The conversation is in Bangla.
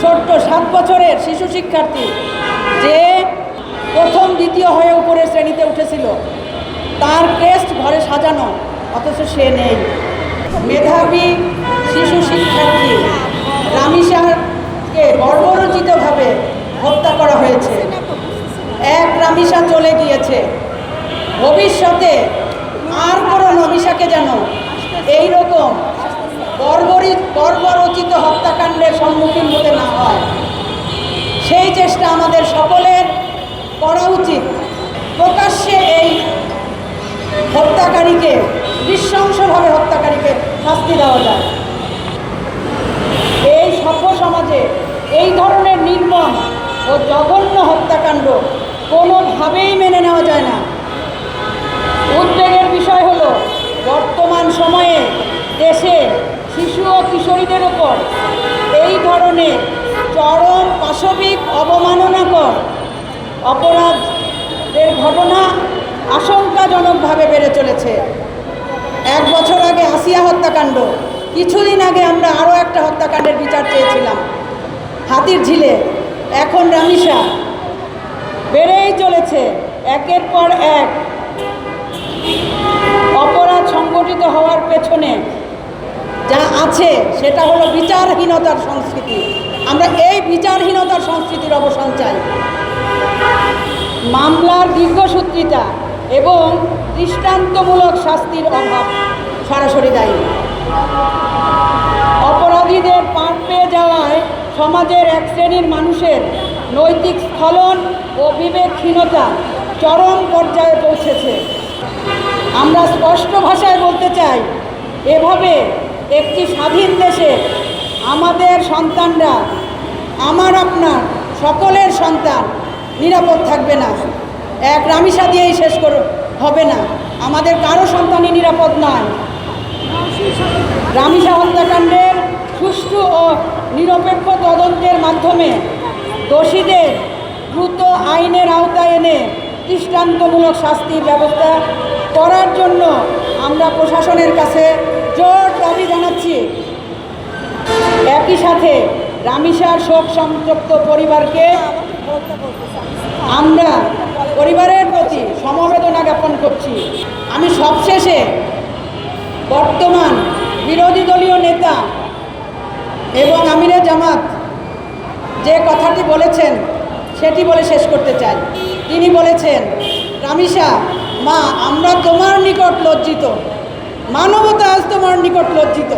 ছোট্ট 7 বছরের শিশু শিক্ষার্থী যে প্রথম দ্বিতীয় হয়ে উপরের শ্রেণীতে উঠেছিল, তার ক্রেস্ট ঘরে সাজানো, অথচ সে নেই। মেধাবী শিশু শিক্ষার্থী রামিসাকে বর্বরোচিতভাবে হত্যা করা হয়েছে। এক রামিসা চলে গিয়েছে, ভবিষ্যতে আর কোনো রামিসাকে যেন এইরকম বর্বরোচিত হত্যাকাণ্ডের সম্মুখীন হতে না হয়, সেই চেষ্টা আমাদের সকলের করা উচিত। প্রকাশ্যে এই হত্যাকারীকে, নৃশংসভাবে হত্যাকারীকে শাস্তি দেওয়া যায়। এই সভ্য সমাজে এই ধরনের নির্মম ও জঘন্য হত্যাকাণ্ড কোনোভাবেই মেনে নেওয়া যায় না। উদ্বেগের বিষয় হলো, বর্তমান সময়ে দেশে শিশু ও কিশোরীদের ওপর এই ধরনের চরম পাশবিক অবমাননাকর অপরাধের ঘটনা আশঙ্কাজনকভাবে বেড়ে চলেছে। 1 বছর আগে আসিয়া হত্যাকাণ্ড, কিছুদিন আগে আমরা আরও একটা হত্যাকাণ্ডের বিচার চেয়েছিলাম হাতিরঝিলে, এখন রামিসা। বেড়েই চলেছে একের পর এক অপরাধ সংগঠিত হওয়ার পেছনে যা আছে সেটা হলো বিচারহীনতার সংস্কৃতি। আমরা এই বিচারহীনতার সংস্কৃতির অবসান চাই। মামলার দীর্ঘসূত্রিতা এবং দৃষ্টান্তমূলক শাস্তির অভাব সরাসরি দায়ী। অপরাধীদের পার পেয়ে যাওয়ায় সমাজের এক শ্রেণীর মানুষের নৈতিক স্খলন ও বিবেকহীনতা চরম পর্যায়ে পৌঁছেছে। আমরা স্পষ্ট ভাষায় বলতে চাই, এভাবে একটি স্বাধীন দেশে আমাদের সন্তানরা, আমার আপনার সকলের সন্তান নিরাপদ থাকবে না। এক রামিসা দিয়েই শেষ হবে না, আমাদের কারো সন্তানই নিরাপদ নয়। রামিসা হত্যাকাণ্ডের সুষ্ঠু ও নিরপেক্ষ তদন্তের মাধ্যমে দোষীদের দ্রুত আইনের আওতায় এনে দৃষ্টান্তমূলক শাস্তির ব্যবস্থা করার জন্য আমরা প্রশাসনের কাছে জোর দাবি জানাচ্ছি। একই সাথে রামিসার শোক সন্তপ্ত পরিবারকে আমরা পরিবারের প্রতি সমবেদনা জ্ঞাপন করছি। আমি সবশেষে বর্তমান বিরোধী দলীয় নেতা এবং আমিরে জামাত যে কথাটি বলেছেন সেটি বলে শেষ করতে চাই। তিনি বলেছেন, রামিসা মা, আমরা তোমার নিকট লজ্জিত, মানবতা আজ তোমার নিকট লজ্জিত।